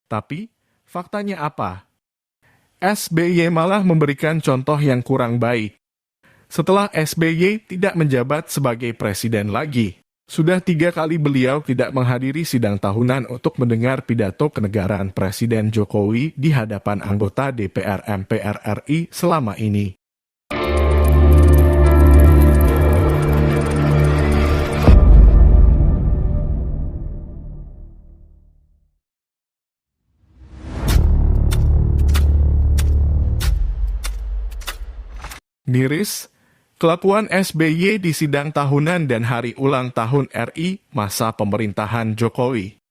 Tapi, faktanya apa? SBY malah memberikan contoh yang kurang baik. Setelah SBY tidak menjabat sebagai presiden lagi, sudah 3 kali beliau tidak menghadiri sidang tahunan untuk mendengar pidato kenegaraan Presiden Jokowi di hadapan anggota DPR MPR RI selama ini. Miris, kelakuan SBY di sidang tahunan dan hari ulang tahun RI masa pemerintahan Jokowi.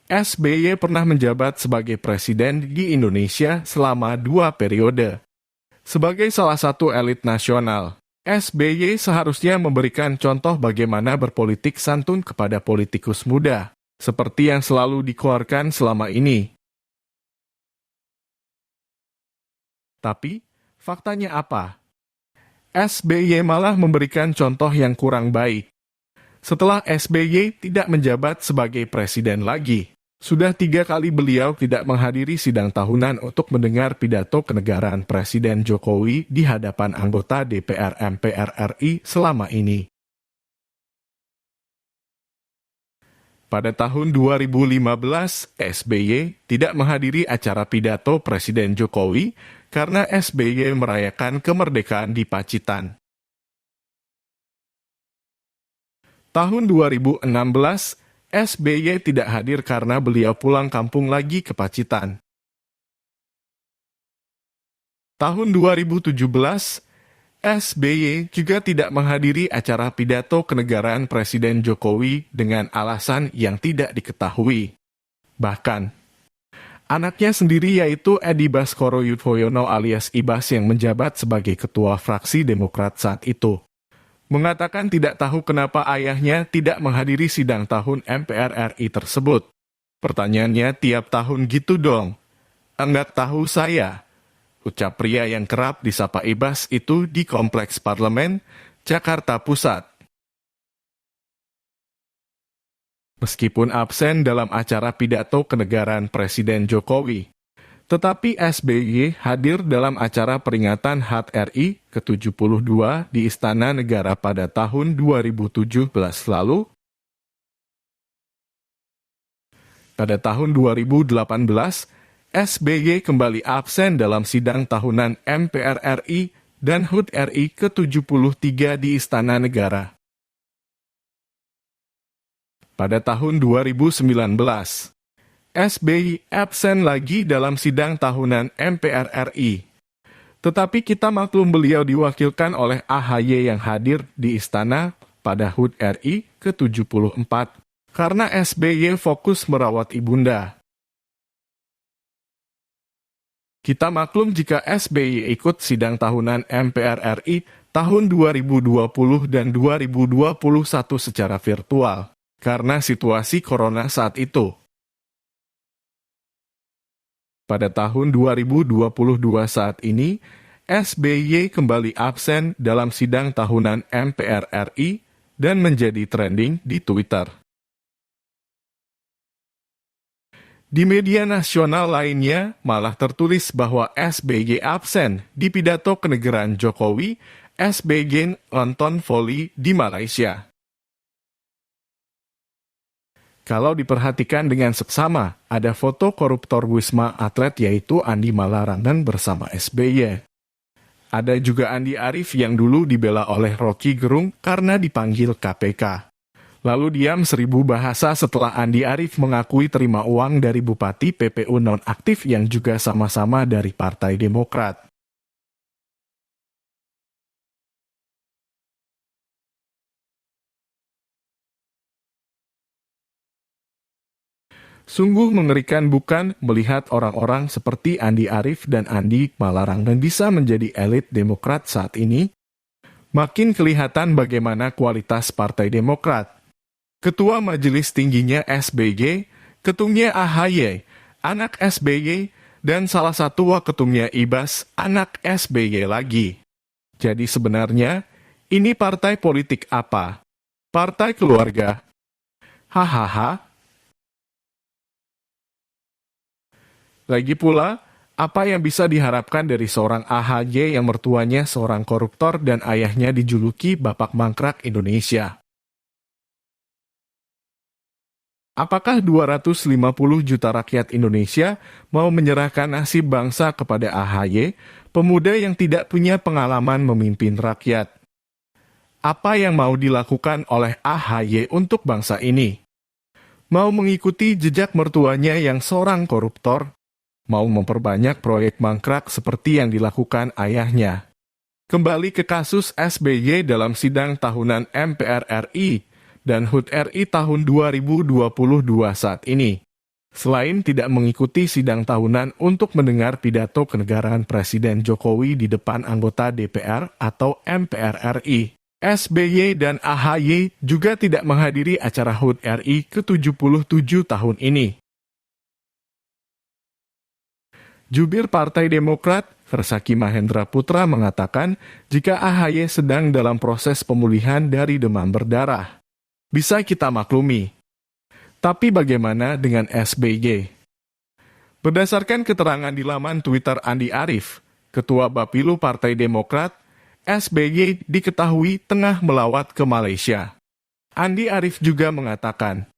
SBY pernah menjabat sebagai presiden di Indonesia selama 2 periode. Sebagai salah satu elit nasional, SBY seharusnya memberikan contoh bagaimana berpolitik santun kepada politikus muda, seperti yang selalu dikeluarkan selama ini. Tapi, faktanya apa? SBY malah memberikan contoh yang kurang baik. Setelah SBY tidak menjabat sebagai presiden lagi, sudah 3 kali beliau tidak menghadiri sidang tahunan untuk mendengar pidato kenegaraan Presiden Jokowi di hadapan anggota DPR MPR RI selama ini. Pada tahun 2015, SBY tidak menghadiri acara pidato Presiden Jokowi karena SBY merayakan kemerdekaan di Pacitan. Tahun 2016, SBY tidak hadir karena beliau pulang kampung lagi ke Pacitan. Tahun 2017, SBY juga tidak menghadiri acara pidato kenegaraan Presiden Jokowi dengan alasan yang tidak diketahui. Bahkan, anaknya sendiri yaitu Edi Baskoro Yudhoyono alias Ibas yang menjabat sebagai ketua fraksi Demokrat saat itu, mengatakan tidak tahu kenapa ayahnya tidak menghadiri sidang tahun MPR RI tersebut. Pertanyaannya tiap tahun gitu dong. Enggak tahu saya, ucap pria yang kerap disapa Ibas itu di Kompleks Parlemen, Jakarta Pusat. Meskipun absen dalam acara pidato kenegaraan Presiden Jokowi, tetapi SBY hadir dalam acara peringatan HUT RI ke-72 di Istana Negara pada tahun 2017 lalu. Pada tahun 2018, SBY kembali absen dalam sidang tahunan MPR RI dan HUT RI ke-73 di Istana Negara. Pada tahun 2019, SBY absen lagi dalam sidang tahunan MPR RI. Tetapi kita maklum beliau diwakilkan oleh AHY yang hadir di Istana pada HUT RI ke-74, karena SBY fokus merawat ibunda. Kita maklum jika SBY ikut sidang tahunan MPR RI tahun 2020 dan 2021 secara virtual, karena situasi corona saat itu. Pada tahun 2022 saat ini, SBY kembali absen dalam sidang tahunan MPR RI dan menjadi trending di Twitter. Di media nasional lainnya, malah tertulis bahwa SBY absen di pidato kenegaraan Jokowi, SBY nonton voli di Malaysia. Kalau diperhatikan dengan seksama, ada foto koruptor Wisma Atlet yaitu Andi Malarangan bersama SBY. Ada juga Andi Arief yang dulu dibela oleh Rocky Gerung karena dipanggil KPK. Lalu diam 1000 bahasa setelah Andi Arief mengakui terima uang dari Bupati PPU nonaktif yang juga sama-sama dari Partai Demokrat. Sungguh mengerikan bukan melihat orang-orang seperti Andi Arief dan Andi Malarangan bisa menjadi elit Demokrat saat ini? Makin kelihatan bagaimana kualitas Partai Demokrat. Ketua Majelis Tingginya SBY, ketumnya AHY, anak SBY, dan salah satu waketumnya Ibas, anak SBY lagi. Jadi sebenarnya, ini partai politik apa? Partai keluarga? Hahaha. Lagi pula, apa yang bisa diharapkan dari seorang AHY yang mertuanya seorang koruptor dan ayahnya dijuluki Bapak Mangkrak Indonesia? Apakah 250 juta rakyat Indonesia mau menyerahkan nasib bangsa kepada AHY, pemuda yang tidak punya pengalaman memimpin rakyat? Apa yang mau dilakukan oleh AHY untuk bangsa ini? Mau mengikuti jejak mertuanya yang seorang koruptor? Mau memperbanyak proyek mangkrak seperti yang dilakukan ayahnya? Kembali ke kasus SBY dalam sidang tahunan MPR RI dan HUT RI tahun 2022 saat ini. Selain tidak mengikuti sidang tahunan untuk mendengar pidato kenegaraan Presiden Jokowi di depan anggota DPR atau MPR RI, SBY dan AHY juga tidak menghadiri acara HUT RI ke-77 tahun ini. Jubir Partai Demokrat, Versaki Mahendra Putra mengatakan jika AHY sedang dalam proses pemulihan dari demam berdarah. Bisa kita maklumi. Tapi bagaimana dengan SBY? Berdasarkan keterangan di laman Twitter Andi Arief, Ketua Bapilu Partai Demokrat, SBY diketahui tengah melawat ke Malaysia. Andi Arief juga mengatakan,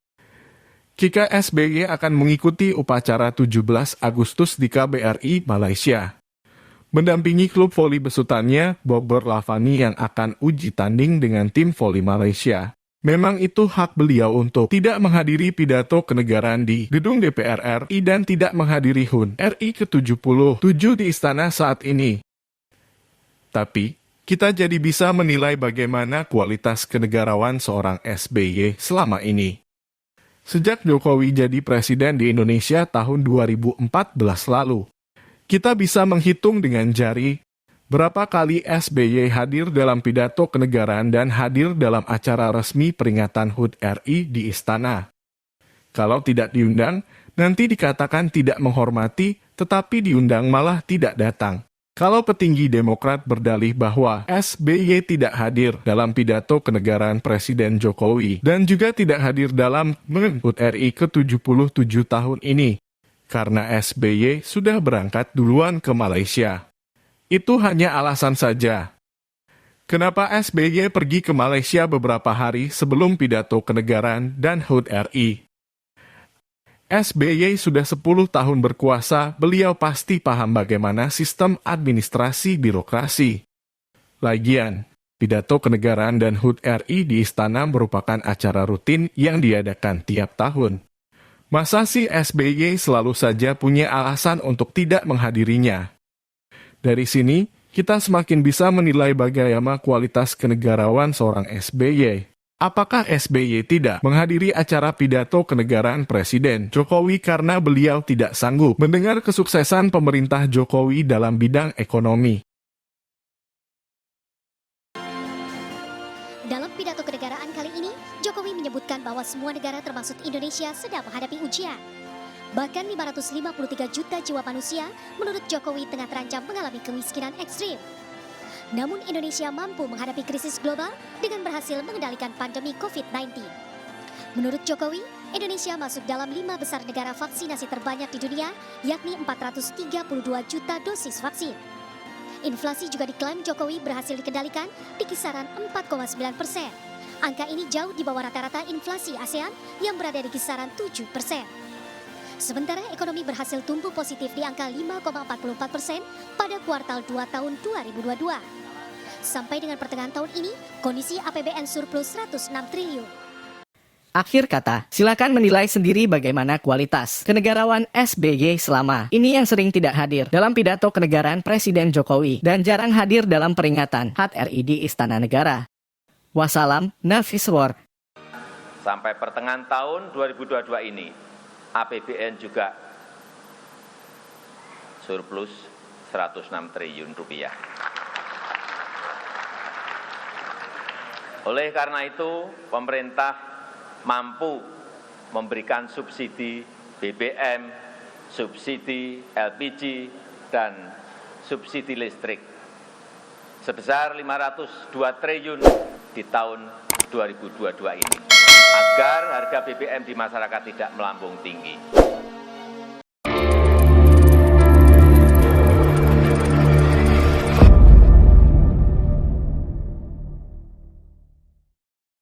jika SBY akan mengikuti upacara 17 Agustus di KBRI Malaysia, mendampingi klub voli besutannya Bobber Lavani yang akan uji tanding dengan tim voli Malaysia. Memang itu hak beliau untuk tidak menghadiri pidato kenegaraan di gedung DPR RI dan tidak menghadiri HUT RI ke-77 di istana saat ini. Tapi, kita jadi bisa menilai bagaimana kualitas kenegarawan seorang SBY selama ini. Sejak Jokowi jadi presiden di Indonesia tahun 2014 lalu, kita bisa menghitung dengan jari berapa kali SBY hadir dalam pidato kenegaraan dan hadir dalam acara resmi peringatan HUT RI di istana. Kalau tidak diundang, nanti dikatakan tidak menghormati, tetapi diundang malah tidak datang. Kalau petinggi Demokrat berdalih bahwa SBY tidak hadir dalam pidato kenegaraan Presiden Jokowi dan juga tidak hadir dalam HUT RI ke-77 tahun ini, karena SBY sudah berangkat duluan ke Malaysia. Itu hanya alasan saja. Kenapa SBY pergi ke Malaysia beberapa hari sebelum pidato kenegaraan dan HUT RI? SBY sudah 10 tahun berkuasa, beliau pasti paham bagaimana sistem administrasi birokrasi. Lagian, pidato kenegaraan dan HUT RI di istana merupakan acara rutin yang diadakan tiap tahun. Masa sih SBY selalu saja punya alasan untuk tidak menghadirinya? Dari sini, kita semakin bisa menilai bagaimana kualitas kenegarawan seorang SBY. Apakah SBY tidak menghadiri acara pidato kenegaraan Presiden Jokowi karena beliau tidak sanggup mendengar kesuksesan pemerintah Jokowi dalam bidang ekonomi? Dalam pidato kenegaraan kali ini, Jokowi menyebutkan bahwa semua negara termasuk Indonesia sedang menghadapi ujian. Bahkan 553 juta jiwa manusia menurut Jokowi tengah terancam mengalami kemiskinan ekstrim. Namun Indonesia mampu menghadapi krisis global dengan berhasil mengendalikan pandemi COVID-19. Menurut Jokowi, Indonesia masuk dalam 5 besar negara vaksinasi terbanyak di dunia, yakni 432 juta dosis vaksin. Inflasi juga diklaim Jokowi berhasil dikendalikan di kisaran 4,9%. Angka ini jauh di bawah rata-rata inflasi ASEAN yang berada di kisaran 7%. Sementara ekonomi berhasil tumbuh positif di angka 5,44% pada kuartal 2 tahun 2022. Sampai dengan pertengahan tahun ini, kondisi APBN surplus 106 triliun. Akhir kata, silakan menilai sendiri bagaimana kualitas kenegarawan SBY selama ini yang sering tidak hadir dalam pidato kenegaraan Presiden Jokowi dan jarang hadir dalam peringatan HUT RI di Istana Negara. Wassalam, Nafis War. Sampai pertengahan tahun 2022 ini, APBN juga surplus 106 triliun rupiah. Oleh karena itu, pemerintah mampu memberikan subsidi BBM, subsidi LPG, dan subsidi listrik sebesar 502 triliun di tahun 2022 ini, agar harga BBM di masyarakat tidak melambung tinggi.